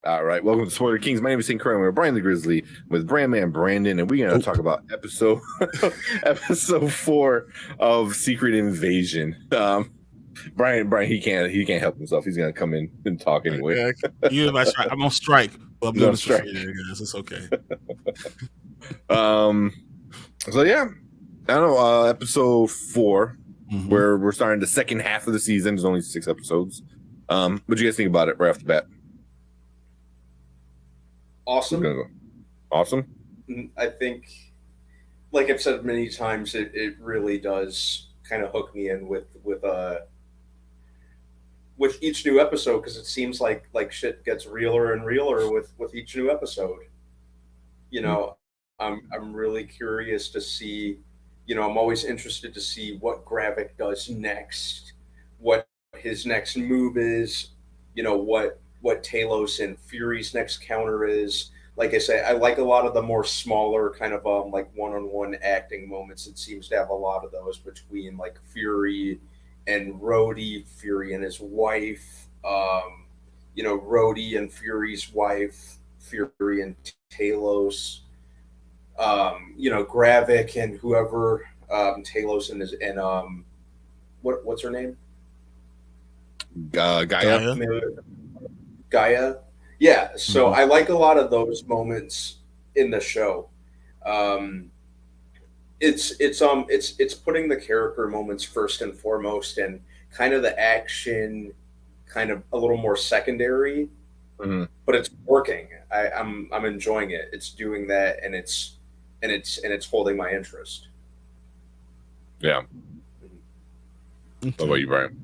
All right, welcome to Spoiler Kings. My name is Skrull. We're Brian the Grizzly with Brandman Brandon, and we're going to talk about episode 4 of Secret Invasion. Brian, he can't help himself. He's going to come in and talk anyway. I'm on strike, but I'm doing this for free, guys. It's okay. So yeah, I don't know. Episode 4, where we're starting the second half of the season. There's only 6 episodes. What do you guys think about it right off the bat? Awesome. Awesome. I think, like I've said many times, it really does kind of hook me in with each new episode, because it seems like shit gets realer and realer with each new episode. You know, I'm really curious to see. You know, I'm always interested to see what Gravik does next, what his next move is. You know, what Talos and Fury's next counter is. Like I say, I like a lot of the more smaller kind of like one-on-one acting moments. It seems to have a lot of those between like Fury and Rhodey, Fury and his wife, you know, Rhodey and Fury's wife, Fury and Talos, you know, Gravik and whoever, Talos and his what's her name? Gaia. Gaia. Yeah, so I like a lot of those moments in the show. It's putting the character moments first and foremost, and kind of the action kind of a little more secondary. But it's working. I'm enjoying it. It's doing that, and it's holding my interest. Yeah. Okay. What about you, Brian?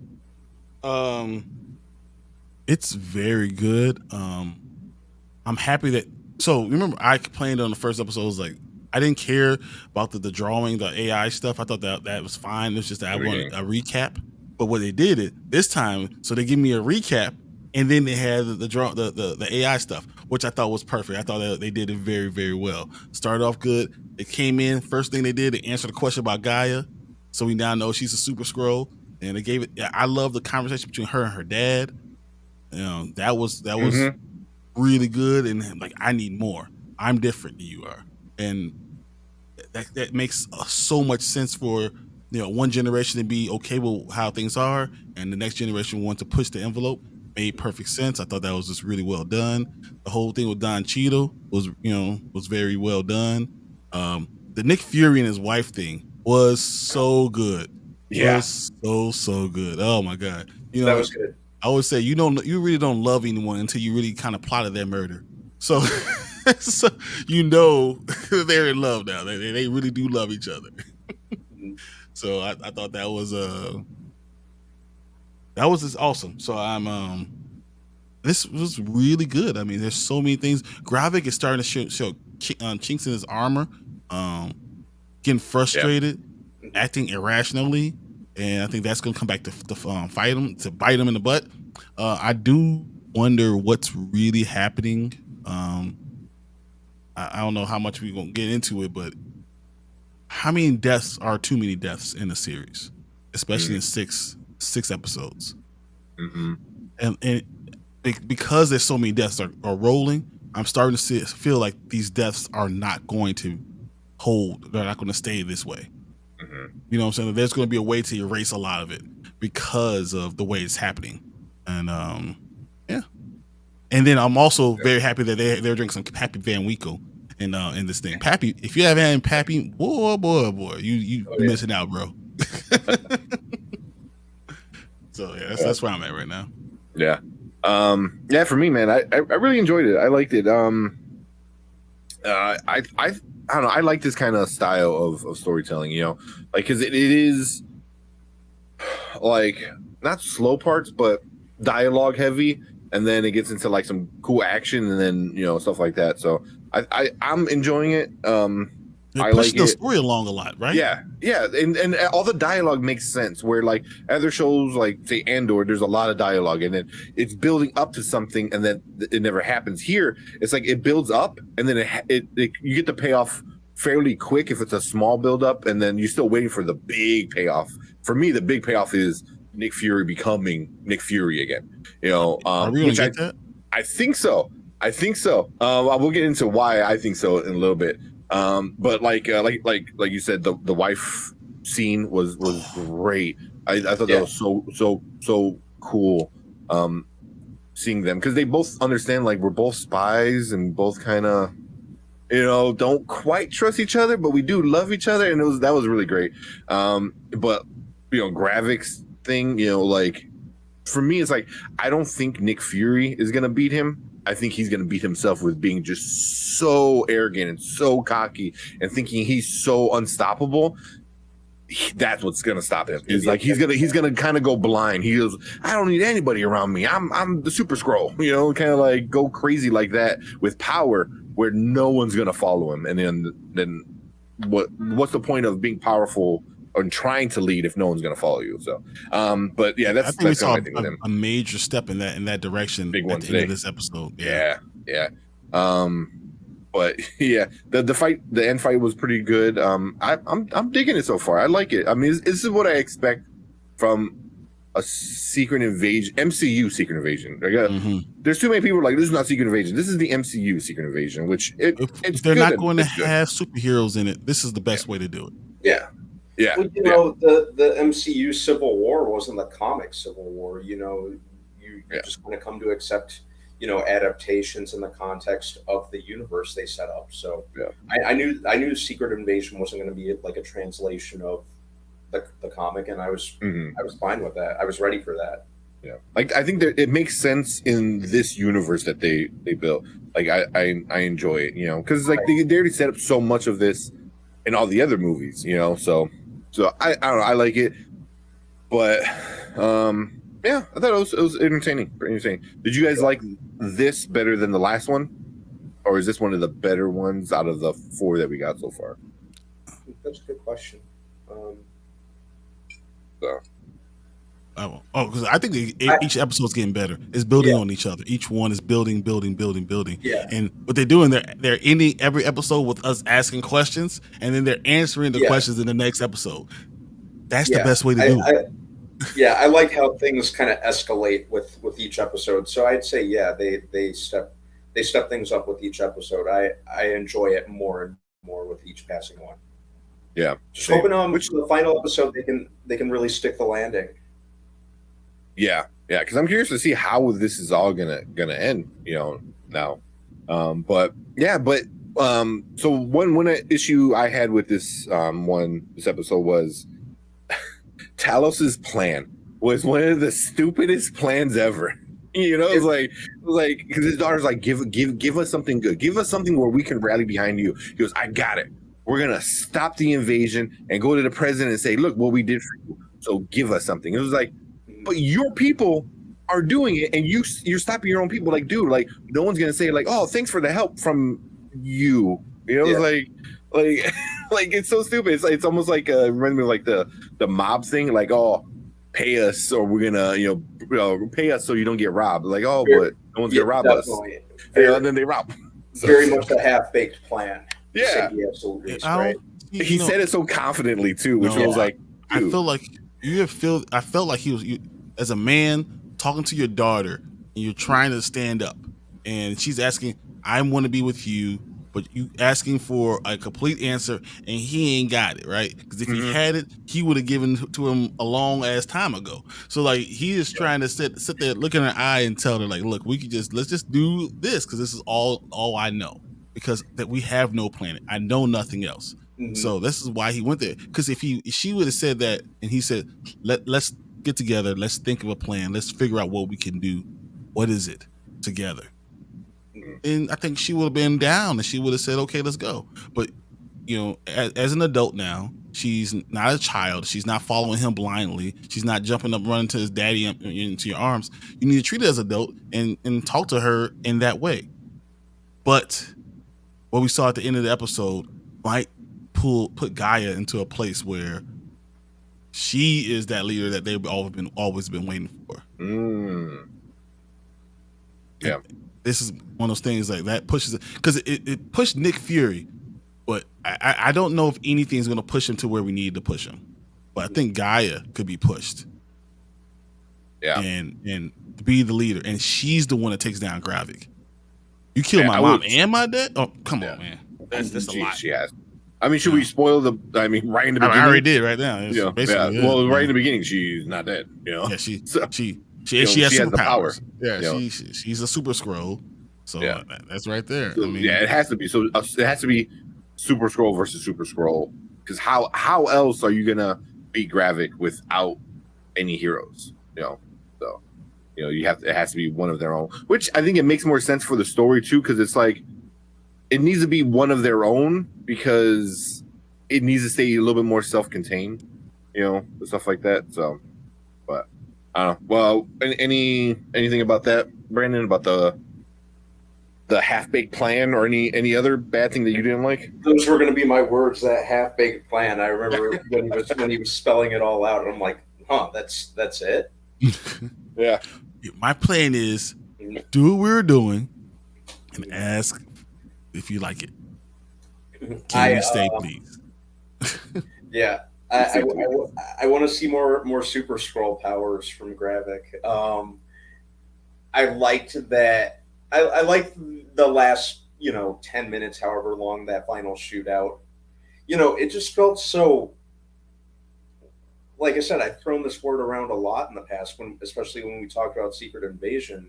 It's very good. I'm happy that. So remember, I complained on the first episode. I was like, I didn't care about the drawing, the AI stuff. I thought that was fine. It was just that I wanted a recap. But what they did this time, so they give me a recap, and then they had the AI stuff, which I thought was perfect. I thought that they did it very, very well. Started off good. They came in, first thing they did, they answered the question about Gaia, so we now know she's a super Skrull, and they gave it. I love the conversation between her and her dad. You know, that was really good, and like, I need more. I'm different than you are, and that makes so much sense for, you know, one generation to be okay with how things are, and the next generation want to push the envelope. Made perfect sense. I thought that was just really well done. The whole thing with Don Cheadle was very well done. The Nick Fury and his wife thing was so good. Yeah, was so good. Oh my god, you know, that was good. I would say you really don't love anyone until you really kind of plotted their murder. So, so you know they're in love now. They really do love each other. So I thought that was just awesome. So this was really good. I mean, there's so many things. Gravik is starting to show chinks in his armor, getting frustrated, acting irrationally. And I think that's going to come back to fight him, to bite him in the butt. I do wonder what's really happening. I don't know how much we're going to get into it, but how many deaths are too many deaths in a series, especially in six episodes? And because there's so many deaths are rolling, I'm starting to feel like these deaths are not going to hold. They're not going to stay this way. You know what I'm saying? There's going to be a way to erase a lot of it because of the way it's happening. And yeah. And then I'm also very happy that they're drinking some Pappy Van Winkle in this thing. Pappy, if you haven't had Pappy, boy, you missing out, bro. So yeah, that's where I'm at right now. Yeah. Yeah, for me, man, I really enjoyed it. I liked it. I don't know. I like this kind of style of storytelling, you know, like, because it is like not slow parts, but dialogue heavy, and then it gets into like some cool action, and then, you know, stuff like that. So I'm enjoying it. They're pushing the story along a lot, right? Yeah, and all the dialogue makes sense. Where like other shows, like say Andor, there's a lot of dialogue, and then it's building up to something, and then it never happens. Here, it's like it builds up, and then you get the payoff fairly quick if it's a small build up, and then you're still waiting for the big payoff. For me, the big payoff is Nick Fury becoming Nick Fury again. You know, are we gonna get that? I think so. I think so. I will get into why I think so in a little bit. But like you said, the wife scene was great. I thought that Yeah, was so cool. Seeing them because they both understand like we're both spies and both kind of don't quite trust each other, but we do love each other, and that was really great. But Gravik's thing, like for me, it's like I don't think Nick Fury is gonna beat him. I think he's gonna beat himself with being just so arrogant and so cocky and thinking he's so unstoppable. That's what's gonna stop him. Is like he's gonna kind of go blind. He goes, I don't need anybody around me. I'm the Super Skrull. Kind of like go crazy like that with power where no one's gonna follow him. And then what's the point of being powerful and trying to lead if no one's gonna follow you? So, but yeah, I think we that's saw my thing with him. a major step in that direction Big at one the today. end of this episode. Yeah. But yeah, the end fight was pretty good. I'm digging it so far. I like it. I mean, this is what I expect from a Secret Invasion, MCU Secret Invasion. There's too many people like, this is not Secret Invasion. This is the MCU Secret Invasion, which it's if they're not going to good. have superheroes in it, this is the best way to do it. yeah. Yeah, Well, the MCU Civil War wasn't the comic Civil War. You just kind of come to accept adaptations in the context of the universe they set up. So I knew Secret Invasion wasn't going to be like a translation of the comic, and I was fine with that. I was ready for that. Yeah, like I think that it makes sense in this universe that they built. Like I enjoy it, because like they already set up so much of this in all the other movies, So I don't know, I like it, but yeah, I thought it was entertaining. Pretty entertaining. Did you guys like this better than the last one, or is this one of the better ones out of the 4 that we got so far? That's a good question. Because I think each episode's getting better. It's building on each other. Each one is building. Yeah. And what they're doing, they're ending every episode with us asking questions, and then they're answering the questions in the next episode. That's the best way to do it. I like how things kind of escalate with each episode. So I'd say, they step things up with each episode. I enjoy it more and more with each passing one. Yeah, just hoping which the final episode they can really stick the landing. Yeah, because I'm curious to see how this is all gonna end. Now, so one issue I had with this this episode was Talos's plan was one of the stupidest plans ever. It's like because his daughter's like, give us something good, give us something where we can rally behind you. He goes, I got it. We're gonna stop the invasion and go to the president and say, look what we did for you. So give us something. It was like, but your people are doing it, and you're stopping your own people. Like, dude, like no one's gonna say like, oh, thanks for the help from you. It's like it's so stupid. It's almost like reminds me of like the mob thing. Like, oh, pay us or we're gonna pay us so you don't get robbed. Like, oh, but no one's gonna rob us. And then they rob. So, very much a half-baked plan. Yeah, right. He said it so confidently too, which was like, dude. I felt like he was as a man talking to your daughter, and you're trying to stand up, and she's asking, I want to be with you, but you asking for a complete answer, and he ain't got it, right? Because if he had it, he would have given to him a long ass time ago. So like he is trying to sit there, look in her eye, and tell her like, look, let's just do this because this is all I know, because that we have no planet. I know nothing else. So this is why he went there. Because if she would have said that, and he said, let's get together, let's think of a plan, let's figure out what we can do. What is it together? And I think she would have been down, and she would have said, okay, let's go. But as an adult now, she's not a child. She's not following him blindly. She's not jumping up, running to his daddy into your arms. You need to treat her as an adult and talk to her in that way. But what we saw at the end of the episode might put Gaia into a place where she is that leader that they've always been waiting for. Yeah, this is one of those things like that pushes it, because it pushed Nick Fury, but I don't know if anything's going to push him to where we need to push him. But I think Gaia could be pushed. Yeah, and be the leader, and she's the one that takes down Gravik. You killed my I mom would- and my dad? Oh, come Yeah. on, man. That's a She- lot. She has. I mean, should Yeah. we spoil the? I mean, right in the beginning. I already did right now. It's Yeah. basically Well, it, right in the beginning, she's not dead. Yeah, she So, she you know, she has she has the power. superpowers. Yeah, You know. she's a super scroll. So Yeah. that's right there. So, I mean, yeah, it has to be. So it has to be Super Scroll versus Super Scroll. Because how else are you gonna beat Gravik without any heroes? You know. So it has to be one of their own. Which I think it makes more sense for the story too, because it's like it needs to be one of their own because it needs to stay a little bit more self-contained. Stuff like that. So, but I don't know. Well, anything about that, Brandon? About the half-baked plan or any other bad thing that you didn't like? Those were going to be my words. That half-baked plan. I remember when he was spelling it all out, and I'm like, huh, that's it. Yeah. My plan is do what we're doing and ask if you like it. Can you stay, please? Yeah. I want to see more Super Scroll powers from Gravik. I liked that. I liked the last 10 minutes, however long that final shootout. It just felt so. Like I said, I've thrown this word around a lot in the past, especially when we talked about Secret Invasion.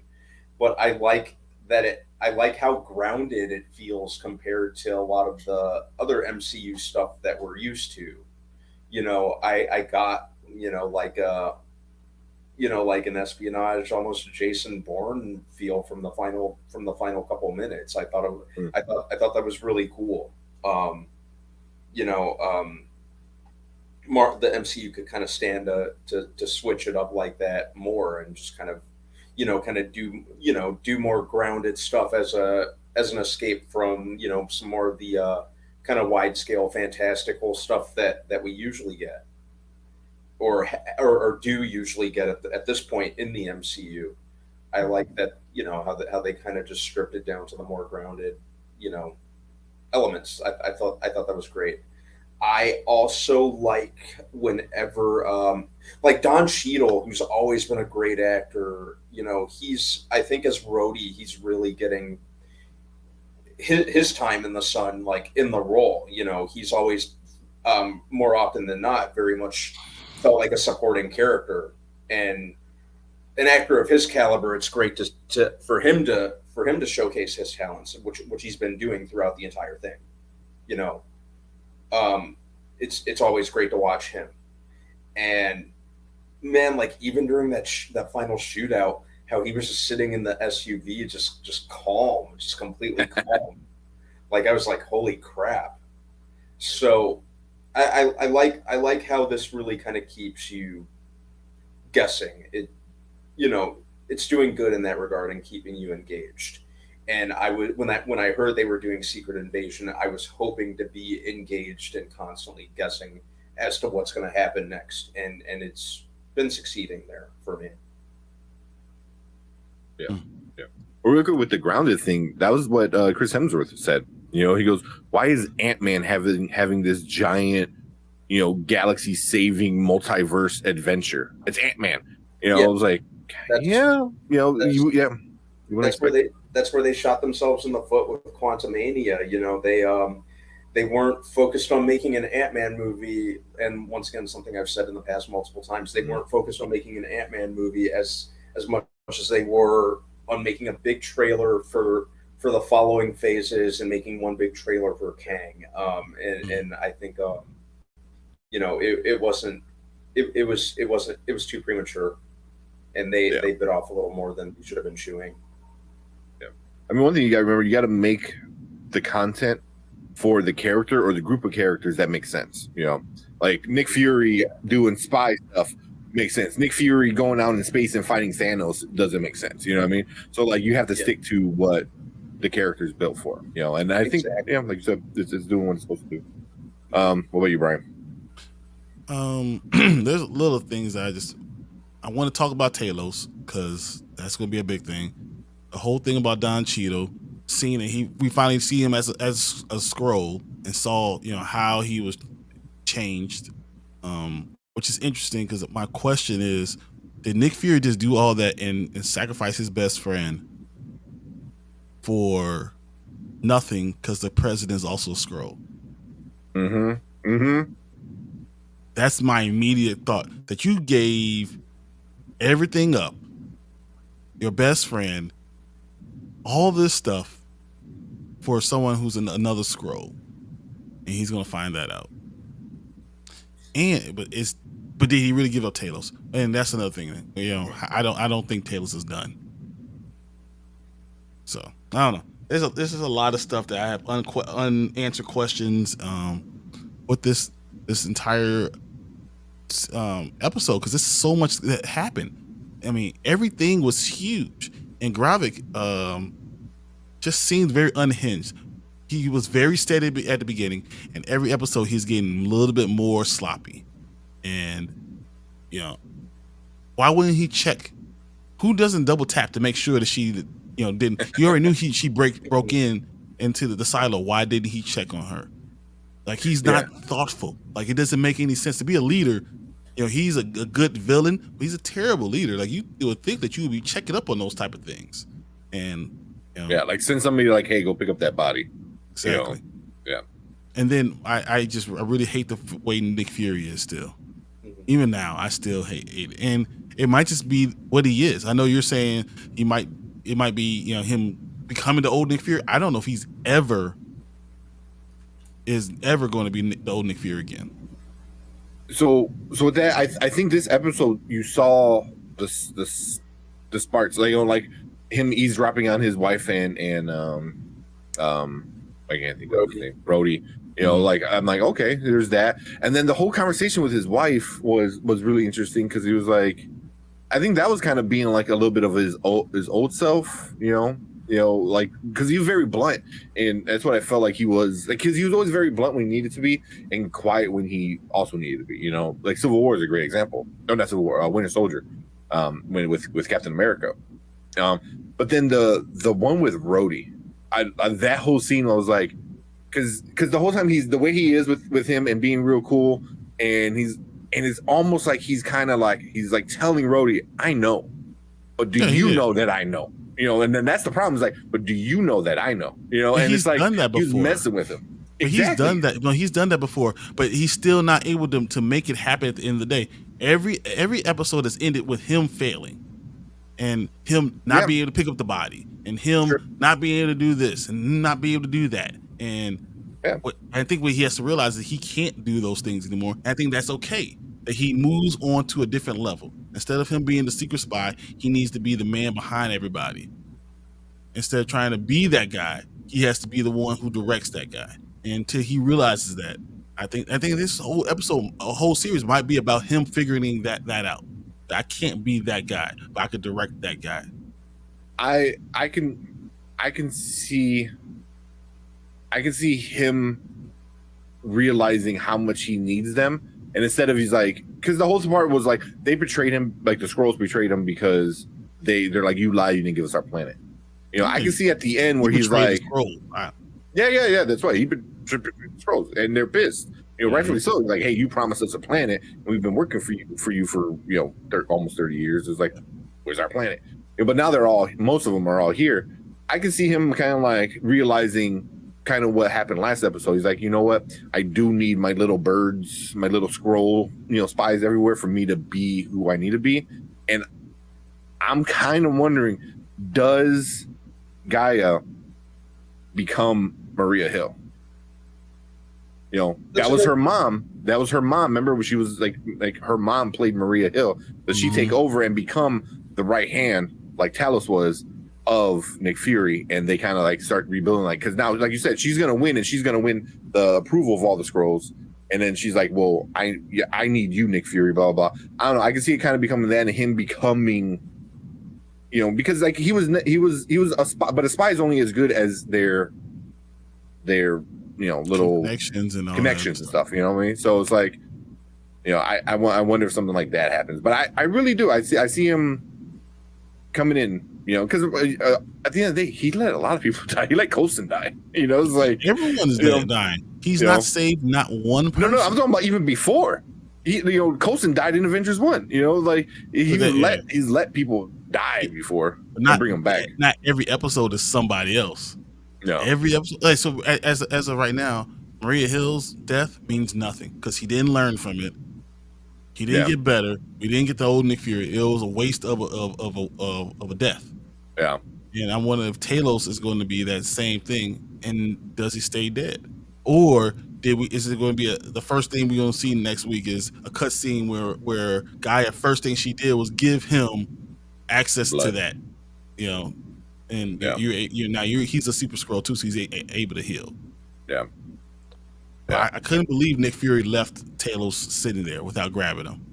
But I like that I like how grounded it feels compared to a lot of the other MCU stuff that we're used to. I got like an espionage, almost Jason Bourne feel from the final couple minutes. I thought that was really cool. The MCU could kind of stand to switch it up like that more and just kind of do more grounded stuff as an escape from some more of the kind of wide scale fantastical stuff that we usually get or do usually get at this point in the MCU. I like that how they kind of just stripped it down to the more grounded elements. I thought that was great. I also like whenever like Don Cheadle, who's always been a great actor, I think as Rhodey, he's really getting his time in the sun, like in the role. He's always more often than not very much felt like a supporting character, and an actor of his caliber, it's great for him to showcase his talents, which he's been doing throughout the entire thing. It's always great to watch him. And man, like even during that final shootout, how he was just sitting in the SUV, just calm, just completely calm. Like I was like, holy crap. So I like how this really kind of keeps you guessing. It's doing good in that regard and keeping you engaged. And when I heard they were doing Secret Invasion, I was hoping to be engaged and constantly guessing as to what's going to happen next, and it's been succeeding there for me. Yeah. Real quick with the grounded thing, that was what Chris Hemsworth said. He goes, "Why is Ant-Man having this giant, galaxy saving multiverse adventure? It's Ant-Man." I was like, That's where they shot themselves in the foot with Quantumania. They weren't focused on making an Ant-Man movie, and once again, something I've said in the past multiple times, they weren't focused on making an Ant-Man movie as much as they were on making a big trailer for the following phases and making one big trailer for Kang. And I think it was too premature, and they bit off a little more than we should have been chewing. Yeah, I mean, one thing you got to remember, you got to make the content for the character or the group of characters that makes sense. Like Nick Fury doing spy stuff makes sense. Nick Fury going out in space and fighting Thanos doesn't make sense. You know what I mean? So like you have to stick to what the character is built for. And I think like you said, it's doing what it's supposed to do. What about you, Brian? There's little things that I want to talk about Talos because that's going to be a big thing. The whole thing about Don Cheadle, seeing it, we finally see him as a Skrull and saw how he was changed, which is interesting because my question is, did Nick Fury just do all that and sacrifice his best friend for nothing because the president is also a Skrull. Mm-hmm. Mm-hmm. That's my immediate thought, that you gave everything up, your best friend, all this stuff for someone who's another Skrull, and he's gonna find that out. But did he really give up Talos? And that's another thing. You know, I don't think Talos is done. So I don't know. There's a lot of stuff that I have unanswered questions with this entire episode, because there's so much that happened. I mean, everything was huge, and Gravik just seemed very unhinged. He was very steady at the beginning, and every episode he's getting a little bit more sloppy. And you know, why wouldn't he check? Who doesn't double tap to make sure that she, didn't? You already knew she broke into the silo. Why didn't he check on her? Like, he's not thoughtful. Like, it doesn't make any sense to be a leader. You know, he's a good villain, but he's a terrible leader. Like, you would think that you would be checking up on those type of things. And like send somebody like, hey, go pick up that body. Exactly. Yeah. And then I really hate the way Nick Fury is still. Even now, I still hate it. And it might just be what he is. I know you're saying it might be, him becoming the old Nick Fury. I don't know if he's ever going to be the old Nick Fury again. So with that, I think this episode you saw the sparks, like him eavesdropping on his wife and I can't think of his name, Brody. Like, I'm like, okay, there's that. And then the whole conversation with his wife was really interesting, because he was like, I think that was kind of being like a little bit of his old self, like, because he was very blunt, and that's what I felt like he was, like, because he was always very blunt when he needed to be, and quiet when he also needed to be. Like Civil War is a great example. No, not Civil War, Winter Soldier, with Captain America. But then the one with Rhodey, that whole scene, I was like, because the whole time the way he is with him and being real cool, and it's almost like he's kind of like, he's like telling Rhodey, I know, but do you know that I know? And then that's the problem. Is like, but do you know that I know? And he's it's like done that before. He's messing with him. Exactly. He's done that. No, he's done that before, but he's still not able to make it happen at the end of the day. Every episode has ended with him failing, and him not being able to pick up the body, and him not being able to do this and not be able to do that. And I think what he has to realize is he can't do those things anymore. I think that's okay, that he moves on to a different level. Instead of him being the secret spy, he needs to be the man behind everybody. Instead of trying to be that guy, he has to be the one who directs that guy. And until he realizes that, I think this whole episode, a whole series, might be about him figuring that out. I can't be that guy, but I could direct that guy. I can see him realizing how much he needs them, and instead of, he's like, because the whole part was like, they betrayed him, like the Skrulls betrayed him, because they're like, you lied, you didn't give us our planet. I can see at the end where he's like, yeah, that's right, he betrayed the Skrulls, and they're pissed. Rightfully so. Like, hey, you promised us a planet, and we've been working for you for almost 30 years. It's like, where's our planet? But now most of them are all here. I can see him kind of like realizing kind of what happened last episode. He's like, you know what? I do need my little birds, my little Skrull, spies everywhere for me to be who I need to be. And I'm kind of wondering, does Gaia become Maria Hill? That was her mom. That was her mom. Remember when she was like her mom played Maria Hill? Does she take over and become the right hand, like Talos was, of Nick Fury, and they kind of like start rebuilding, like, because now, like you said, she's gonna win, and she's gonna win the approval of all the Skrulls, and then she's like, well, I need you, Nick Fury, blah blah blah. I don't know. I can see it kind of becoming that, and him becoming, because like he was a spy, but a spy is only as good as their little connections and stuff. You know what I mean? So it's like, I wonder if something like that happens, but I really do. I see him coming in. Because at the end of the day, he let a lot of people die. He let Coulson die. It's like everyone is dying. He's not saved not one person. No, I'm talking about even before. Coulson died in Avengers 1. Like he's let people die. die before not and bring them back. Not every episode is somebody else. No. Every episode. Like, so as of right now, Maria Hill's death means nothing because he didn't learn from it. He didn't get better. We didn't get the old Nick Fury. It was a waste of a death. Yeah. And I'm wondering if Talos is going to be that same thing, and does he stay dead, or is it going to be the first thing we're going to see next week is a cut scene where Gaia first thing she did was give him access to that, and he's a super Skrull too, so he's able to heal. Yeah. I couldn't believe Nick Fury left Talos sitting there without grabbing him.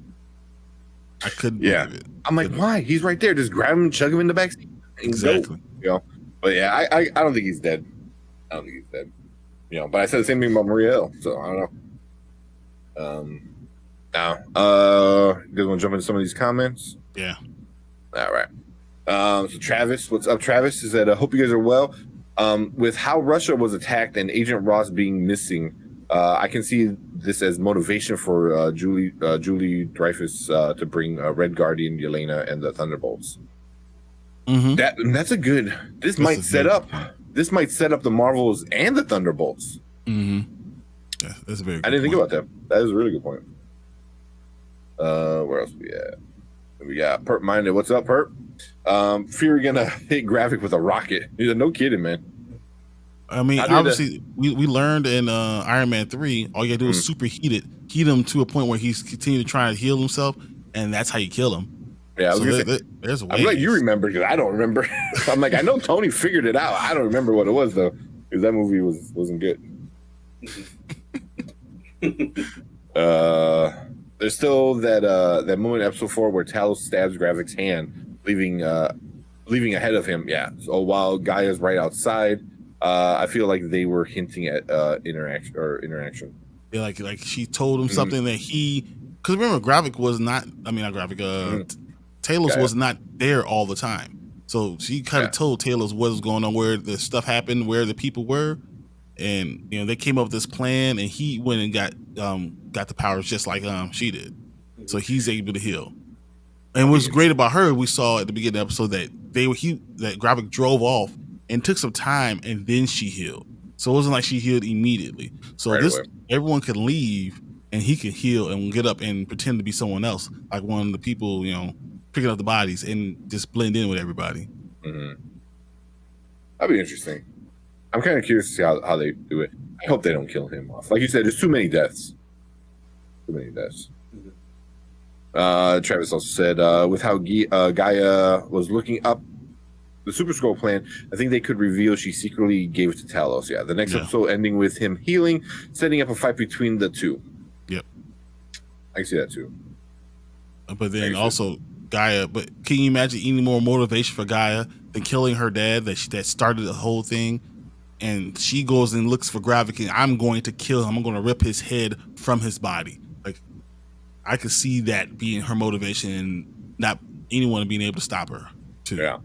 I couldn't believe it. I'm like, why? He's right there. Just grab him, chug him in the backseat. Exactly. But yeah, I don't think he's dead. I don't think he's dead. But I said the same thing about Maria Hill, so I don't know. Now, you guys want to jump into some of these comments? Yeah. All right. So Travis, what's up, Travis? Is that I hope you guys are well. With how Russia was attacked and Agent Ross being missing, I can see this as motivation for Julie Dreyfus to bring Red Guardian, Yelena, and the Thunderbolts. Mm-hmm. That's a good. This might set up the Marvels and the Thunderbolts. Mm-hmm. Yeah, that's a very good I didn't think point. about that. That is a really good point. Where else we at? We got Perp Minded. What's up, Perp? Fury gonna hit Graphic with a rocket. He's like, no kidding, man. I mean, obviously, we learned in Iron Man 3, all you gotta do is heat him to a point where he's continuing to try to heal himself, and that's how you kill him. Yeah, I was gonna say, there's ways. I'm glad you remember because I don't remember. I'm like, I know Tony figured it out. I don't remember what it was though, because that movie wasn't good. There's still that moment in episode 4 where Talos stabs Gravik's hand, leaving ahead of him. Yeah. So while Gaia's right outside, I feel like they were hinting at interaction. Yeah, like she told him something that because remember Gravik was not. I mean, not Gravik. Talos was not there all the time, so she kind of told Talos what was going on, where the stuff happened, where the people were, and they came up with this plan, and he went and got the powers just like she did, so he's able to heal. And what's great about her, we saw at the beginning of the episode that that Gravik drove off and took some time, and then she healed. So it wasn't like she healed immediately. So everyone can leave, and he can heal and get up and pretend to be someone else, like one of the people picking up the bodies and just blend in with everybody. Mm-hmm. That'd be interesting. I'm kind of curious to see how they do it. I hope they don't kill him off. Like you said, there's too many deaths. Travis also said, with how Gaia was looking up the Super Skrull plan, I think they could reveal she secretly gave it to Talos. Yeah, the next episode ending with him healing, setting up a fight between the two. Yep. I can see that too. But then also Gaia, but can you imagine any more motivation for Gaia than killing her dad that started the whole thing? And she goes and looks for Gravik, and I'm going to kill him. I'm going to rip his head from his body. Like, I could see that being her motivation and not anyone being able to stop her too. Yeah.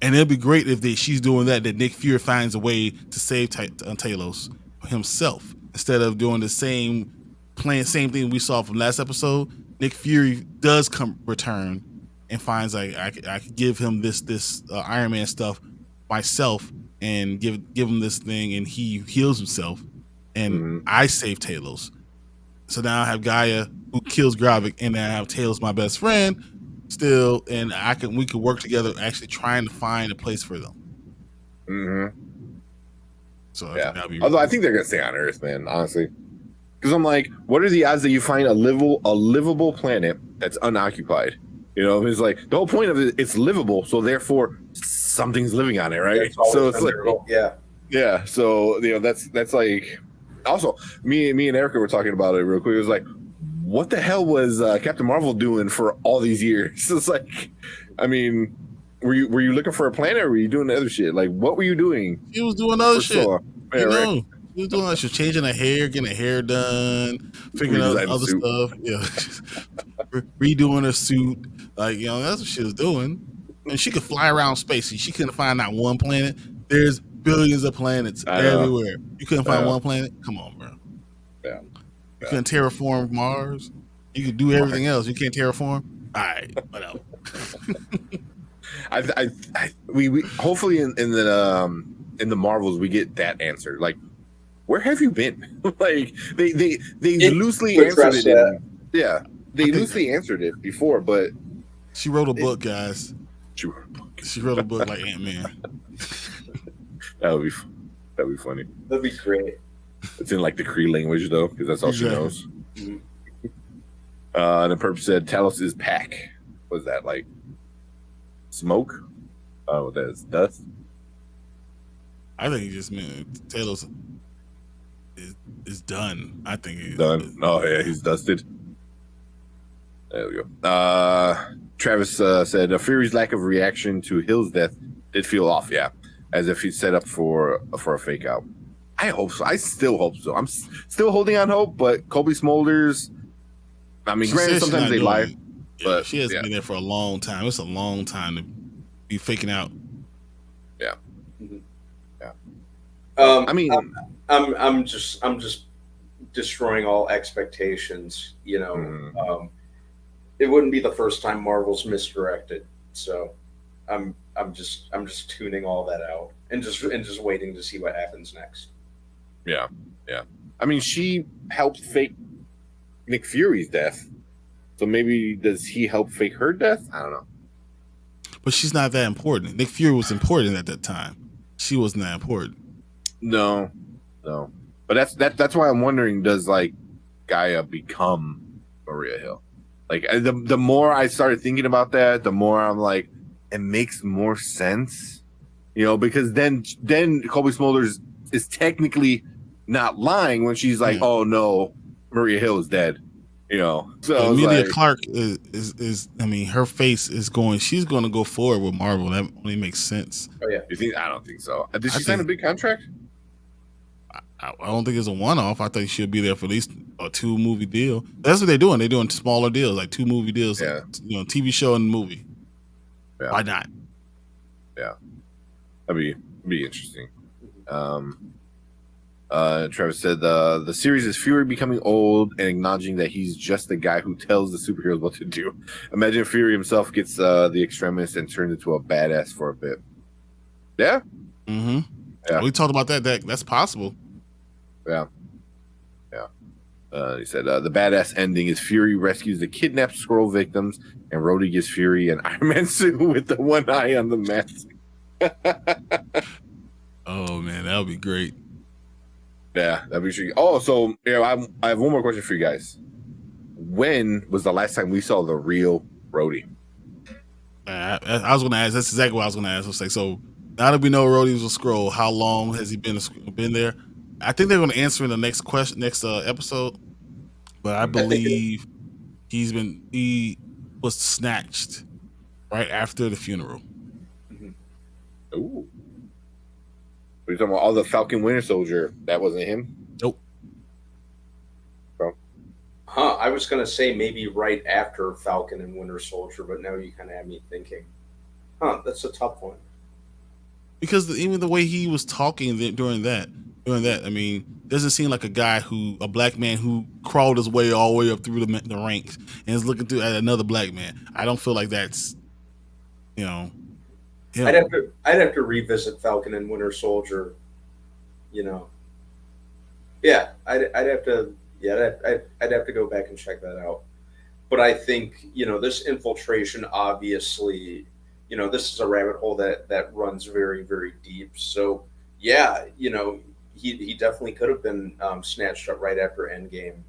And it'd be great if she's doing that Nick Fury finds a way to save Talos himself instead of doing the same thing we saw from last episode. Nick Fury does return and finds like I could give him this Iron Man stuff myself and give him this thing, and he heals himself, and I save Talos. So now I have Gaia who kills Gravik, and then I have Talos, my best friend, still, and we could work together, actually trying to find a place for them. Mm-hmm. So although I think they're gonna stay on Earth, man, honestly. Because I'm like, what are the odds that you find a livable planet that's unoccupied? It's like the whole point of it, it's livable, so therefore something's living on it, right? So it's like, yeah. So that's like, also me and Erica were talking about it real quick. It was like, what the hell was Captain Marvel doing for all these years? It's like, I mean, were you looking for a planet, or were you doing other shit? Like, what were you doing? He was doing other shit. Right? He was doing that shit, changing her hair, getting her hair done, figuring out other stuff. Yeah, redoing her suit. Like, that's what she was doing. And she could fly around space. She couldn't find that one planet. There's billions of planets everywhere. You couldn't find one planet? Come on, bro. Yeah. You couldn't terraform Mars. You could do everything else. You can't terraform? All right, whatever. We hopefully in the Marvels we get that answer. Like, where have you been? Like they loosely to answered address it. that. Yeah, they loosely answered it before, but she wrote a book, guys. she wrote a book. She wrote a book like Ant-Man. That'd be funny. That'd be great. It's in like the Cree language though, because that's all she knows. Mhm. And the Purpose said Talos is pack. Was that like smoke? Oh, that's dust. I think he just meant Talos is done. I think he's Done. Oh yeah, he's dusted. There we go. Travis said Fury's lack of reaction to Hill's death did feel off. Yeah, as if he's set up for a fake out. I hope so. I still hope so. I'm still holding on hope, but Kobe Smulders. I mean, granted, sometimes they lie. Yeah, but she has been there for a long time. It's a long time to be faking out. Yeah. Mhm. Yeah. I mean, I'm just destroying all expectations. You know, it wouldn't be the first time Marvel's misdirected. So, I'm just tuning all that out and just waiting to see what happens next. Yeah. I mean, she helped fake Nick Fury's death. So maybe does he help fake her death? I don't know. But she's not that important. Nick Fury was important at that time. She wasn't that important. No. But that's why I'm wondering, does like Gaia become Maria Hill? Like the more I started thinking about that, the more I'm like, it makes more sense. You know, because then Kobe Smulders is technically not lying when she's like, oh no, Maria Hill is dead. You know, so Emilia Clarke is I mean, her face is going. She's going to go forward with Marvel. That only makes sense. Oh yeah, you think? I don't think so. Did she sign a big contract? I don't think it's a one-off. I think she'll be there for at least a 2-movie deal. That's what they're doing. They're doing smaller deals, like 2-movie deals. Yeah. Like, TV show and movie. Yeah. Why not? Yeah, that'd be interesting. Travis said the series is Fury becoming old and acknowledging that he's just the guy who tells the superheroes what to do. Imagine if Fury himself gets the extremist and turns into a badass for a bit. Yeah. Mm-hmm. Yeah. We talked about that. That's possible. Yeah. He said the badass ending is Fury rescues the kidnapped Skrull victims, and Rhodey gives Fury an Iron Man suit with the one eye on the mask. Oh man, that would be great. Yeah, that'd be true. Oh, so I have one more question for you guys. When was the last time we saw the real Rhodey? I was going to ask. That's exactly what I was going to ask. I was like, so now that we know Rhodey was a Skrull, how long has he been there? I think they're going to answer in the next episode, but I believe he was snatched right after the funeral. Ooh. Are you talking about all the Falcon Winter Soldier? That wasn't him? Nope. Bro. I was gonna say maybe right after Falcon and Winter Soldier, but now you kind of have me thinking. That's a tough one. Because even the way he was talking during that, I mean, doesn't seem like a black man who crawled his way all the way up through the ranks and is looking at another black man. I don't feel like that's, him. I'd have to revisit Falcon and Winter Soldier. Yeah, I'd have to go back and check that out. But I think this infiltration, obviously, this is a rabbit hole that runs very, very deep. So yeah, he definitely could have been snatched up right after Endgame.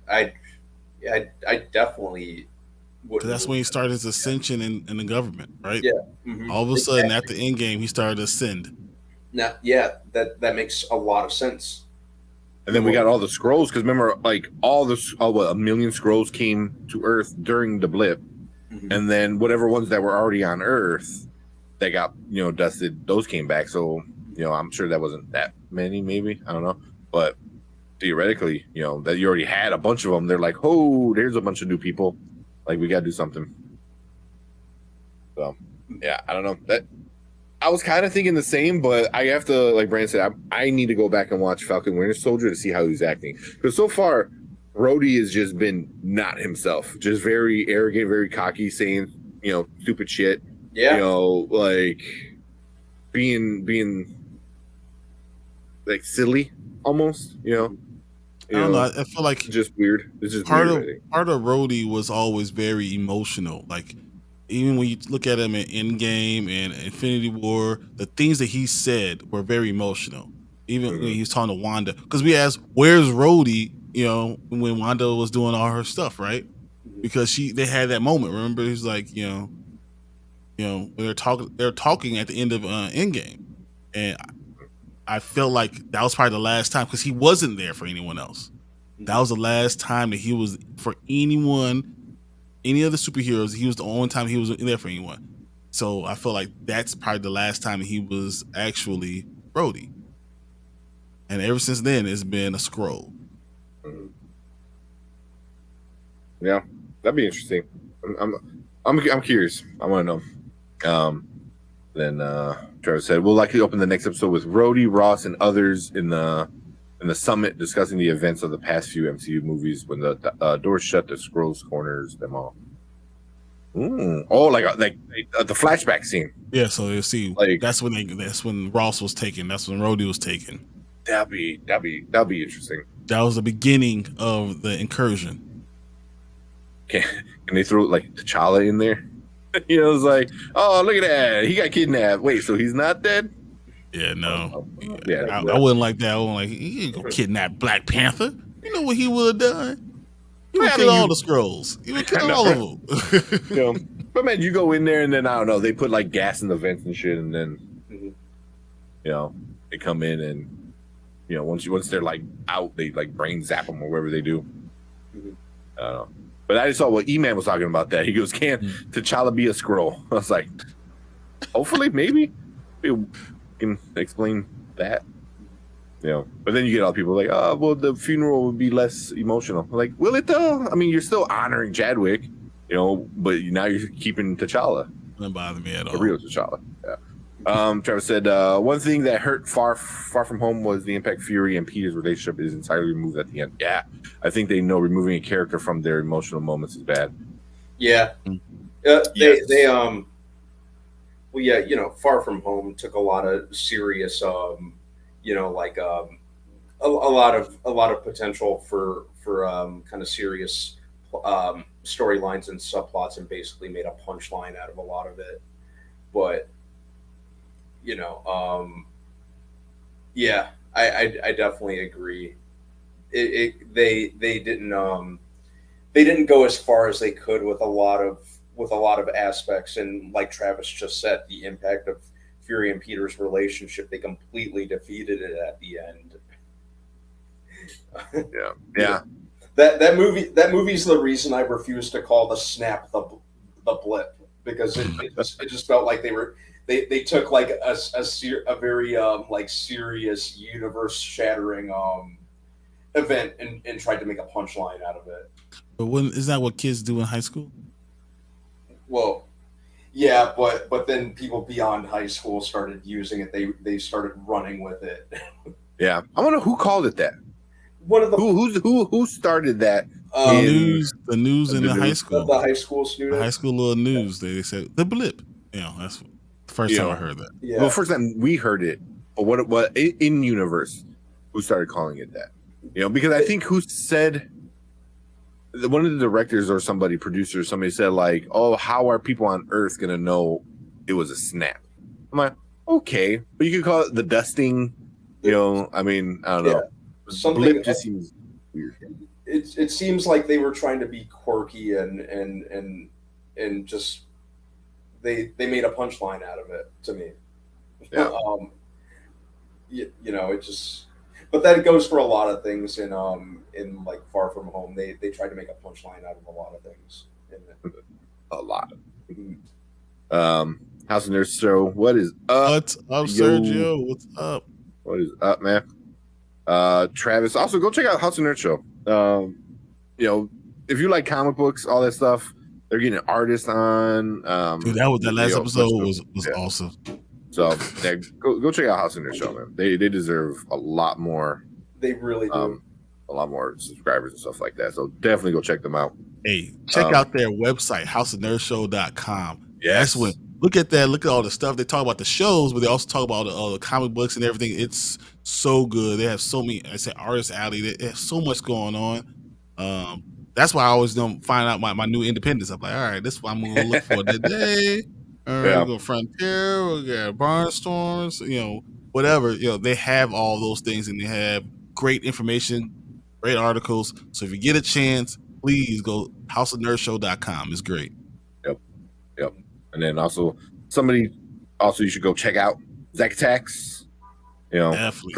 I definitely. Because that's when he started his ascension in the government, right? Yeah. Mm-hmm. All of a sudden, at the end game, he started to ascend. Now, yeah, that makes a lot of sense. And then we got all the Skrulls, because remember, like a million Skrulls came to Earth during the blip, and then whatever ones that were already on Earth that got dusted, those came back. So I'm sure that wasn't that many, maybe, I don't know, but theoretically, that you already had a bunch of them. They're like, oh, there's a bunch of new people. Like, we gotta do something. So, yeah, I don't know. That I was kind of thinking the same, but I have to, like Brandon said, I need to go back and watch Falcon Winter Soldier to see how he's acting. Because so far, Rhodey has just been not himself, just very arrogant, very cocky, saying stupid shit. Yeah. Like being like silly almost. I don't know. I feel like just weird. It's just part weird. of Rhodey was always very emotional. Like even when you look at him in Endgame and Infinity War, the things that he said were very emotional. Even when he was talking to Wanda, because we asked, "Where's Rhodey?" When Wanda was doing all her stuff, right? Because they had that moment. Remember, he's like, when they're talking at the end of Endgame, and I felt like that was probably the last time because he wasn't there for anyone else. That was the last time that he was for anyone, any other superheroes. He was the only time he was there for anyone. So I feel like that's probably the last time he was actually Rhodey. And ever since then, it's been a Skrull. Yeah, that'd be interesting. I'm curious. I want to know. Then Trevor said we'll likely open the next episode with Rhodey, Ross, and others in the summit discussing the events of the past few MCU movies. When the doors shut, the Skrulls corners them all. Oh, like the flashback scene. Yeah, so you'll see. Like that's when Ross was taken. That's when Rhodey was taken. That'd be interesting. That was the beginning of the incursion. Can they throw like T'Challa in there? It's like, oh, look at that. He got kidnapped. Wait, so he's not dead? Yeah, no. Yeah, I wouldn't like that. I wouldn't like he ain't gonna kidnap Black Panther. You know what he would have done? He would kill all the Skrulls. He would kill all of them. But man, you go in there and then I don't know. They put like gas in the vents and shit, and then they come in and once they're like out, they like brain zap them or whatever they do. I don't know. But I just saw what E-Man was talking about that. He goes, can T'Challa be a Skrull? I was like, hopefully, maybe. We can explain that. But then you get all people like, oh, well, the funeral would be less emotional. Like, will it though? I mean, you're still honoring Chadwick, but now you're keeping T'Challa. Doesn't bother me at all. The real T'Challa. Yeah. Travis said, one thing that hurt Far From Home was the impact Fury and Peter's relationship is entirely removed at the end. Yeah, I think they know removing a character from their emotional moments is bad. Yeah. Yes. They Far From Home took a lot of serious, a lot of potential for kind of serious storylines and subplots, and basically made a punchline out of a lot of it. But I definitely agree. They didn't go as far as they could with a lot of aspects, and like Travis just said, the impact of Fury and Peter's relationship, they completely defeated it at the end. Yeah. That movie's the reason I refuse to call the snap the blip, because it just felt like they took like a very like serious universe shattering event and tried to make a punchline out of it. But is that what kids do in high school? Well, yeah, but then people beyond high school started using it. They started running with it. Yeah, I wonder who called it that. One of the who started that? The news in the high school. The high school students. The high school little news. They said the blip. That's the first time I heard that. Yeah. Well, first time we heard it, but what in universe, who started calling it that? Because I think who said, one of the directors or somebody said like, oh, how are people on Earth gonna know it was a snap? I'm like, okay, but you could call it the dusting. I mean, I don't know. Something blip just seems weird. It seems like they were trying to be quirky and just they made a punchline out of it to me. Yeah. It just, but that goes for a lot of things in like Far From Home. They tried to make a punchline out of a lot of things. A lot. House of Nerds show. What is up? What's up, Sergio? What's up? What is up, man? Travis, also go check out House of Nerds show. If you like comic books, all that stuff, they're getting artists on. Dude, that last episode was awesome. So go check out House of Nerds show, man. They deserve a lot more. They really do. a lot more subscribers and stuff like that. So definitely go check them out. Hey, check out their website, houseofnerdshow.com. Yes. That's when look at that. Look at all the stuff they talk about the shows, but they also talk about all the comic books and everything. It's so good. They have so many. I said Artist Alley. They have so much going on. That's why I always don't find out my new independence. I'm like, all right, this is what I'm gonna look for today. All right, we go Frontier. We got Barnstorms. Whatever. They have all those things, and they have great information, great articles. So if you get a chance, please go houseofnerdshow.com. It's great. Yep. And then also you should go check out Zach Attacks. Definitely.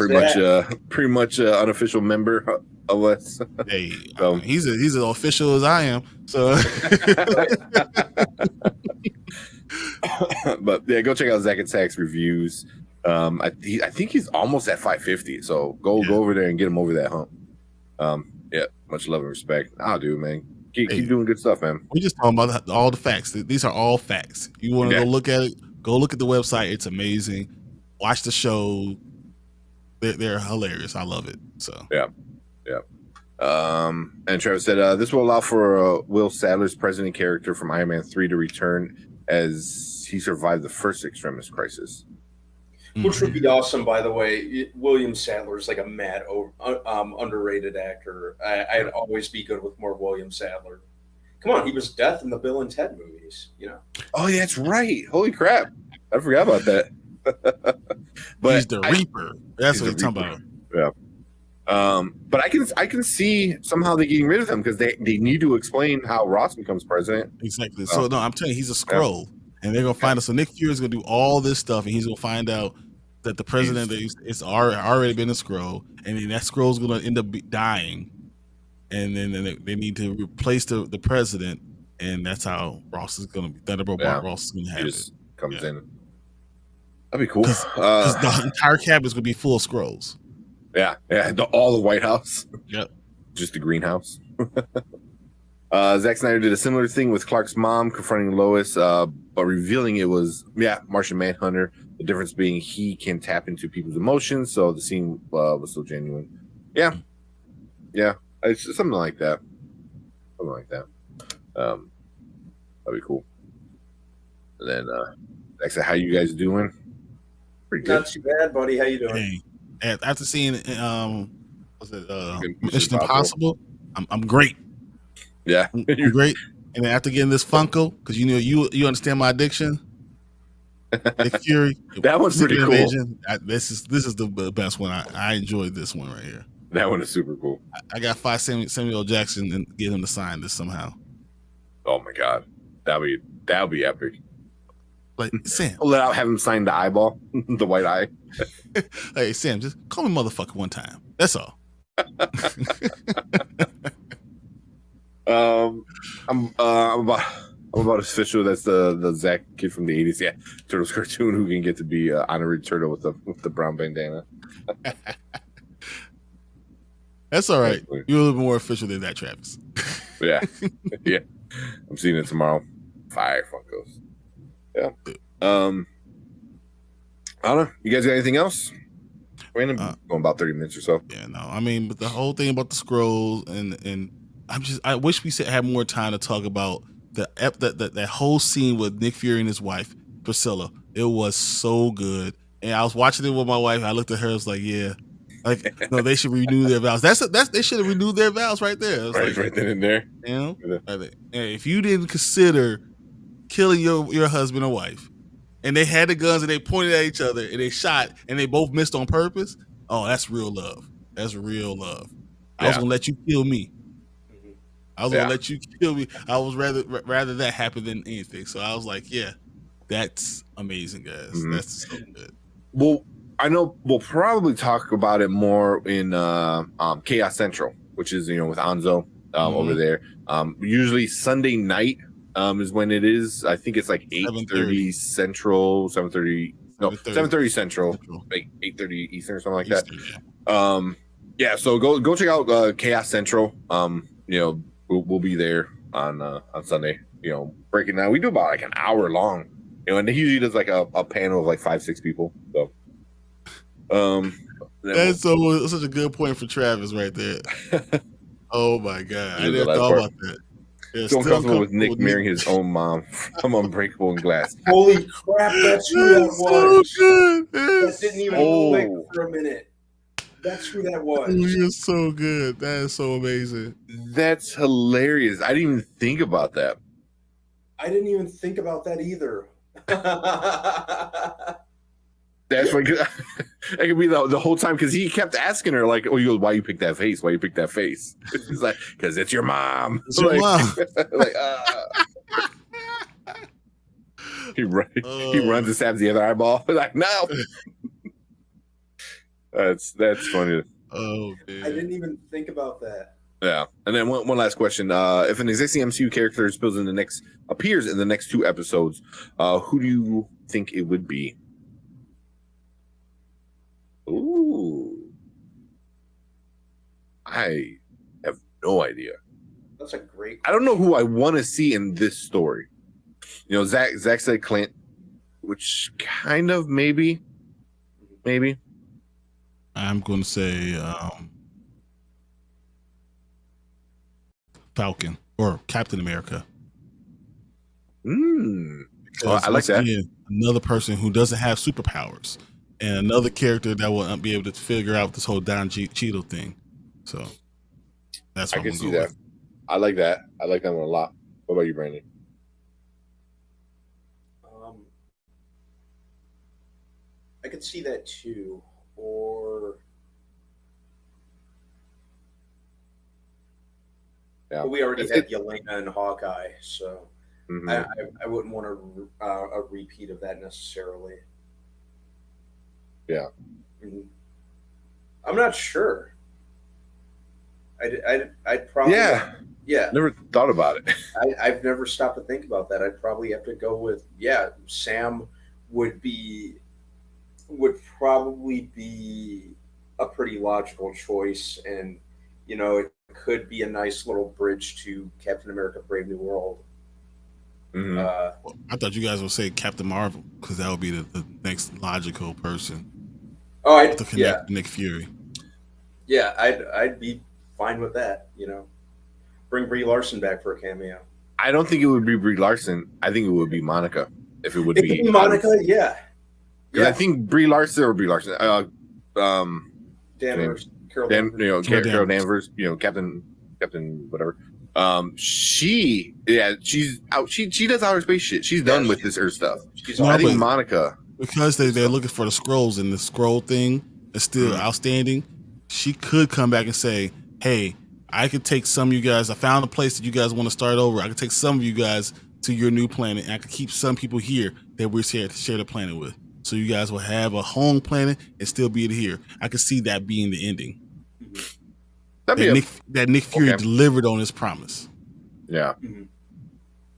Pretty much unofficial member of us. Hey, so, he's as official as I am. So but yeah, go check out Zach Attacks reviews. I think he's almost at 550. So go over there and get him over that hump. Yeah, much love and respect. I'll do, man. Keep doing good stuff, man. We just talking about all the facts. These are all facts. You want to go look at it? Go look at the website. It's amazing. Watch the show. They're hilarious. I love it. So yeah. And Travis said this will allow for Will Sadler's president character from Iron Man 3 to return as he survived the first Extremis crisis. Which would be awesome, by the way. William Sadler is like a mad, underrated actor. I'd always be good with more William Sadler. Come on, he was Death in the Bill and Ted movies, Oh, yeah, that's right. Holy crap. I forgot about that. But he's the Reaper. That's what he's talking about. Yeah. But I can see somehow they're getting rid of him because they need to explain how Ross becomes president. Exactly. So no, I'm telling you, he's a Skrull. And they're gonna find out. So Nick Fury's gonna do all this stuff, and he's gonna find out that the president is already been a Skrull, and then that Skrull's gonna end up dying, and then they need to replace the president, and that's how Ross is gonna be. Thunderbolt Ross is gonna have it. Comes in. That'd be cool. Because the entire cabinet's gonna be full of Skrulls. Yeah. All the White House. Yep. Just the greenhouse. Zack Snyder did a similar thing with Clark's mom confronting Lois, but revealing it was Martian Manhunter. The difference being he can tap into people's emotions, so the scene was so genuine. Yeah, it's something like that. That'd be cool. And then Zach said, "How you guys doing?" Pretty good. Not too bad, buddy. How you doing? Hey, after seeing Mission Impossible, I'm great. Yeah, I'm great. And then after getting this Funko, because you understand my addiction, Nick Fury. That one's pretty cool. This is the best one. I enjoyed this one right here. That one is super cool. I got 5 Samuel L. Jackson and get him to sign this somehow. Oh my god, that'll be epic. Like Sam, I'll have him sign the eyeball, the white eye. Hey Sam, just call me motherfucker one time. That's all. I'm about official. That's the Zach kid from the 80s. Yeah, Turtles cartoon who can get to be honorary turtle with the brown bandana. That's all right. You're a little more official than that, Travis. Yeah. I'm seeing it tomorrow. Fire Funkos. Yeah. I don't know. You guys got anything else? We're going about 30 minutes or so. Yeah, no. I mean, but the whole thing about the Skrulls and I wish we had more time to talk about that whole scene with Nick Fury and his wife Priscilla. It was so good, and I was watching it with my wife. I looked at her. I was like, "Yeah, like no, they should renew their vows. That's they should have renewed their vows right there. Right then and there. If you didn't consider killing your husband or wife, and they had the guns and they pointed at each other and they shot and they both missed on purpose, oh, that's real love. That's real love. I was gonna let you kill me. I was gonna let you kill me. I was rather that happen than anything. So I was like, yeah, that's amazing, guys. Mm-hmm. That's so good. Well, I know we'll probably talk about it more in Chaos Central, which is with Anzo over there. Usually Sunday night is when it is. I think it's like 8:30 Central, 7:30 Central, like 8:30 Eastern or something like that. Yeah. So go check out Chaos Central. We'll be there on Sunday, breaking down. We do about like an hour long, and he usually does like a panel of like 5-6 people. So, That's such a good point for Travis right there. Oh my god, I The never last thought part. about that. Yeah, Still uncomfortable with Nick marrying his own mom from Unbreakable and Glass. Holy crap, that's who that That's so was. good. That didn't even click Oh. for a minute. That's who that was. You're so good. That is so amazing. That's hilarious. I didn't even think about that. I didn't even think about that either. That's like it could be the whole time because he kept asking her like, "Oh, you go, why you pick that face? Why you pick that face?" She's like, "Because it's your mom." It's your mom. Like, he runs and stabs the other eyeball. Like, no. That's funny. Oh man. I didn't even think about that. Yeah, and then one last question: if an existing MCU character appears in the next 2 episodes, who do you think it would be? Ooh, I have no idea. That's a great question. I don't know who I want to see in this story. You know, Zach said Clint, which kind of maybe. I'm going to say Falcon or Captain America. I like that. Again, another person who doesn't have superpowers and another character that will be able to figure out this whole Don Cheadle thing. So that's what I can I'm see going to go that. with. I like that. I like that one a lot. What about you, Brandon? I could see that too. Or well, we already had Yelena and Hawkeye, so I wouldn't want a repeat of that necessarily. Yeah. I'm not sure. I'd probably Never thought about it. I've never stopped to think about that. I'd probably have to go with Sam would probably be a pretty logical choice, and it could be a nice little bridge to Captain America: Brave New World. I thought you guys would say Captain Marvel because that would be the next logical person. Oh, to connect Nick Fury. Yeah, I'd be fine with that. Bring Brie Larson back for a cameo. I don't think it would be Brie Larson. I think it would be Monica. If it would be Monica, yeah. I think Brie Larson. Danvers. Carol Danvers. Captain whatever. She's out. She does outer space shit. She's done with this Earth stuff. I think Monica, because they're looking for the Skrulls, and the Skrull thing is still outstanding. She could come back and say, "Hey, I could take some of you guys. I found a place that you guys want to start over. I could take some of you guys to your new planet, and I could keep some people here that we're here to share the planet with. So you guys will have a home planet and still be here." I could see that being the ending. That Nick Fury delivered on his promise. Yeah.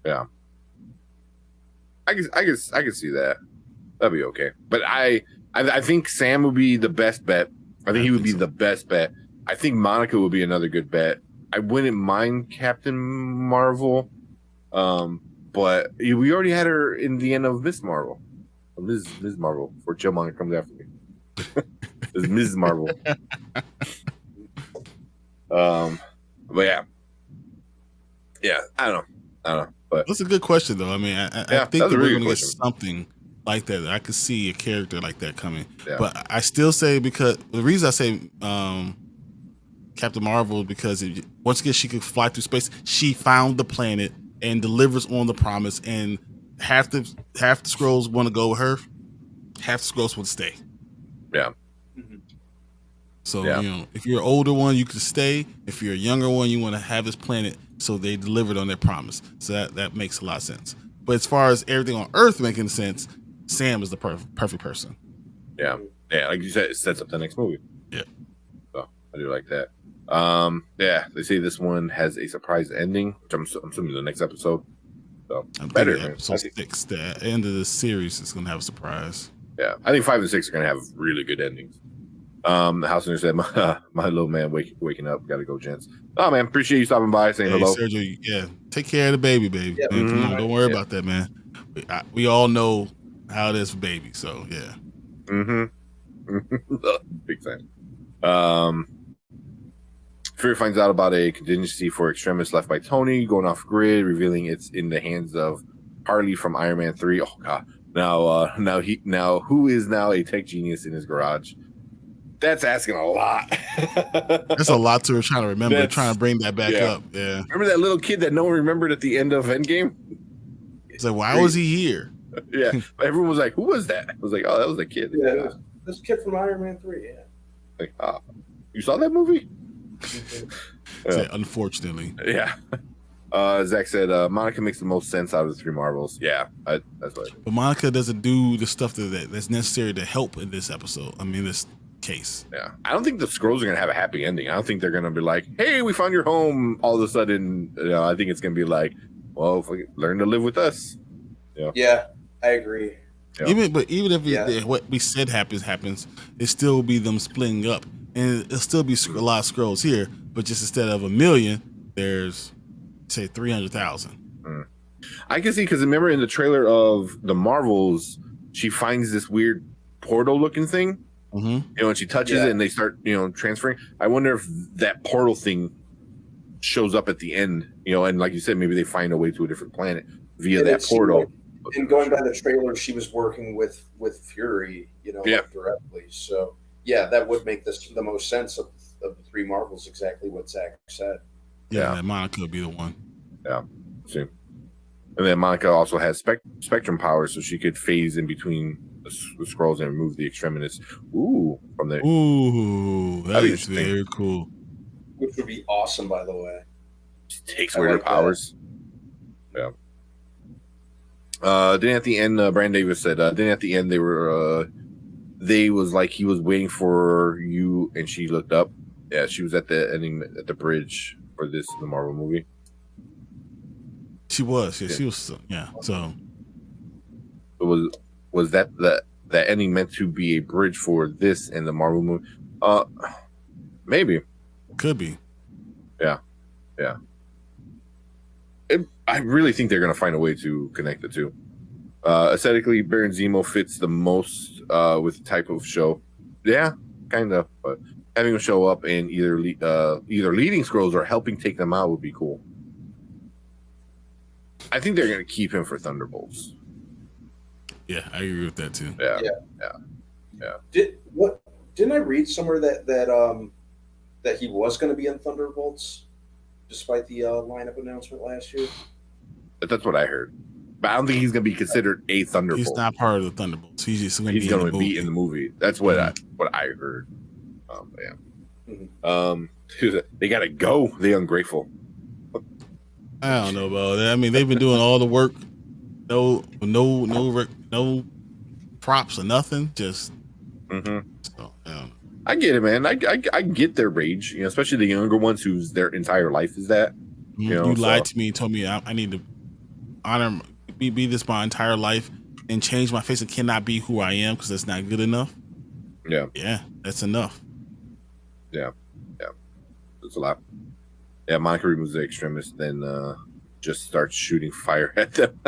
Yeah. I can see that. That'd be okay. But I think Sam would be the best bet. I think he would be the best bet. I think Monica would be another good bet. I wouldn't mind Captain Marvel, but we already had her in the end of Miss Marvel. Ms. Marvel, before Killmonger comes after me. It's Ms. Marvel. But yeah, I don't know. But that's a good question, though. I mean, I think that we're going to get something like that. I could see a character like that coming. Yeah. But I still say, because the reason I say Captain Marvel is because once again she could fly through space. She found the planet and delivers on the promise, and half the Skrulls want to go with her, half the Skrulls want to stay. Yeah. So if you're an older one, you can stay. If you're a younger one, you want to have this planet. So they delivered on their promise. So that makes a lot of sense. But as far as everything on Earth making sense, Sam is the perfect person. Yeah. Like you said, it sets up the next movie. Yeah. So I do like that. They say this one has a surprise ending, which I'm assuming the next episode. So better. Episode 6, the end of the series is gonna have a surprise. Yeah, I think 5 and 6 are gonna have really good endings. The house owner said, my little man waking up. Gotta go, gents. Oh man, appreciate you stopping by, saying hello. Sergio, take care of the baby. Yeah, man. Come on, don't worry about that, man. We all know how it is for baby, so yeah. Big fan. Fury finds out about a contingency for Extremis left by Tony going off grid, revealing it's in the hands of Harley from Iron Man 3. Oh god. Now who is now a tech genius in his garage? That's asking a lot. That's a lot to trying to remember, trying to bring that back up. Yeah. Remember that little kid that no one remembered at the end of Endgame? It's like, why was he here? Yeah. Everyone was like, who was that? I was like, oh, that was a kid. Yeah, this kid from Iron Man 3, yeah. Like, you saw that movie? Yeah. Unfortunately. Yeah. Zach said Monica makes the most sense out of the three Marvels. Yeah, that's what. But Monica doesn't do the stuff that's necessary to help in this episode. I mean, this case. Yeah, I don't think the Skrulls are gonna have a happy ending. I don't think they're gonna be like, "Hey, we found your home." All of a sudden, I think it's gonna be like, "Well, if we learn to live with us." Yeah, I agree. Yeah. Even if what we said happens, it still be them splitting up, and it'll still be a lot of Skrulls here. But just instead of 1 million, there's say 300,000. I can see, because remember in the trailer of the Marvels, she finds this weird portal-looking thing. Mm-hmm. And she touches it, and they start, transferring. I wonder if that portal thing shows up at the end, and like you said, maybe they find a way to a different planet via that portal. And going by the trailer, she was working with Fury, directly. So yeah, that would make this the most sense of the three Marvels. Exactly what Zach said. Yeah, Monica would be the one. Yeah, see. And then Monica also has spectrum powers, so she could phase in between the Skrulls and remove the extremists. From there. Ooh, that is very cool. Which would be awesome, by the way. Takes away their powers. That. Yeah. Then at the end, Brand Davis said, then at the end they was like he was waiting for you, and she looked up. Yeah, she was at the ending at the bridge for the Marvel movie. She was, she was, yeah. So it was that ending meant to be a bridge for this and the Marvel movie? Maybe. Could be. Yeah. I really think they're going to find a way to connect the two. Aesthetically, Baron Zemo fits the most with the type of show. Yeah, kind of. But having him show up and either leading Skrulls or helping take them out would be cool. I think they're going to keep him for Thunderbolts. Yeah, I agree with that too. Yeah. Didn't I read somewhere that he was going to be in Thunderbolts, despite the lineup announcement last year? That's what I heard. But I don't think he's going to be considered a Thunderbolt. He's not part of the Thunderbolts. He's just going to be in the movie. That's what I heard. They got to go. They ungrateful. I don't know about that. I mean, they've been doing all the work. No props or nothing. Just. So, I get it, man. I get their rage, especially the younger ones whose their entire life is that. You lied to me and told me I need to honor, be this my entire life and change my face. It cannot be who I am because that's not good enough. Yeah, that's enough. Yeah, that's a lot. Yeah, Monica removes the extremist, then just starts shooting fire at them.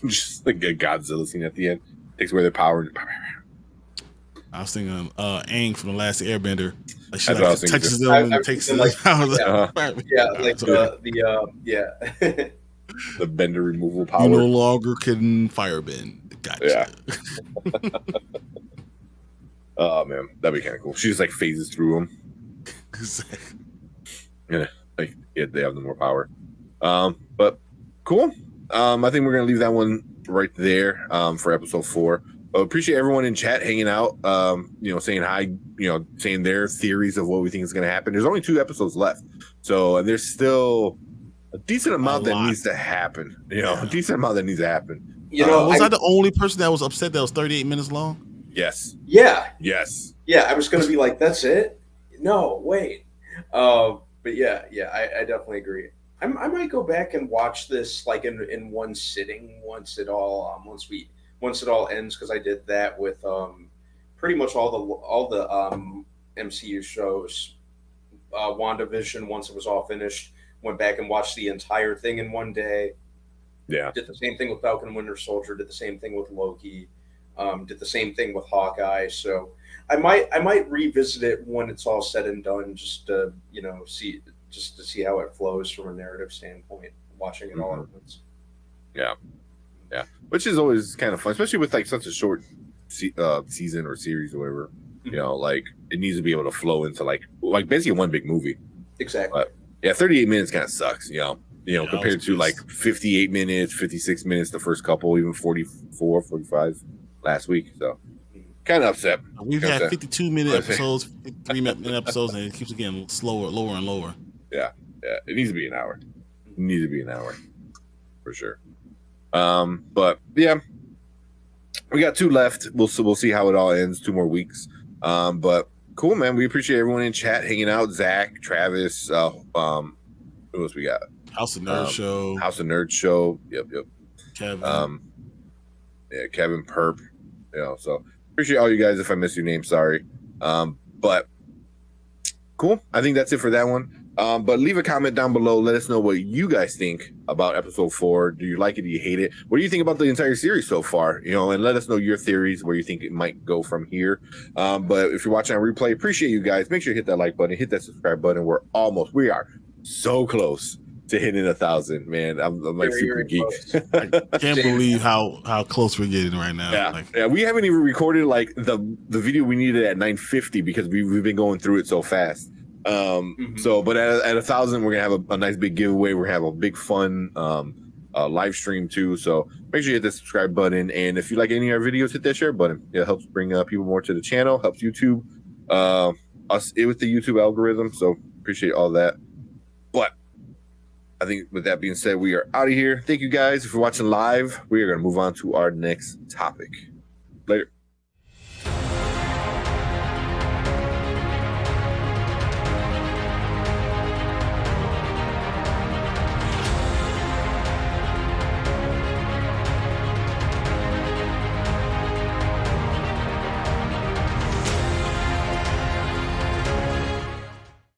Just like a Godzilla scene at the end. Takes away their power. I was thinking Aang from the Last Airbender. Like she touches them and takes them like, power. The bender removal power. You no longer can firebend. Gotcha. Yeah. Oh man, that'd be kind of cool. She just like phases through them. Yeah, they have the more power. But cool. I think we're gonna leave that one right there for episode 4. Appreciate everyone in chat hanging out, saying hi, saying their theories of what we think is going to happen. There's only 2 episodes left, so there's still a decent amount that needs to happen. A decent amount that needs to happen. Was I the only person that was upset that was 38 minutes long? Yes. Yeah. Yes. Yeah, I was going to be like, that's it? No, wait. But yeah, I definitely agree. I might go back and watch this like in one sitting once it all ends, because I did that with pretty much all the MCU shows. WandaVision, once it was all finished, went back and watched the entire thing in one day. Yeah. Did the same thing with Falcon and Winter Soldier. Did the same thing with Loki. Did the same thing with Hawkeye. So I might revisit it when it's all said and done, just to see how it flows from a narrative standpoint. Watching it all at once. Yeah, which is always kind of fun, especially with like such a short season or series or whatever. You know, like it needs to be able to flow into like basically one big movie. Exactly. But yeah, 38 minutes kind of sucks. Yeah, compared to like 58 minutes, 56 minutes the first couple, even 44, 45 last week. So kind of upset. We've had 52-minute episodes, 53-minute episodes, and it keeps getting slower, lower and lower. Yeah, it needs to be an hour. It needs to be an hour for sure. But yeah, we got 2 left. We'll see how it all ends. 2 more weeks. But cool, man. We appreciate everyone in chat hanging out. Zach, Travis, who else we got? House of Nerd Show. House of Nerd Show. Yep. Kevin. Kevin Perp. So appreciate all you guys. If I missed your name, sorry. But cool. I think that's it for that one. But leave a comment down below. Let us know what you guys think about episode 4. Do you like it? Do you hate it? What do you think about the entire series so far? And let us know your theories, where you think it might go from here. But if you're watching on replay, appreciate you guys. Make sure you hit that like button, hit that subscribe button. We are so close to hitting 1,000, man. I'm like super geeked. I can't believe how close we're getting right now. Yeah, we haven't even recorded like the video we needed at 950 because we've been going through it so fast. So but at 1,000 we're gonna have a nice big giveaway. We're gonna have a big fun live stream too, so make sure you hit the subscribe button, and if you like any of our videos, hit that share button. It helps bring people more to the channel, helps YouTube us with the YouTube algorithm, so appreciate all that. But I think with that being said, we are out of here. Thank you guys. If you're watching live, we are going to move on to our next topic. Later.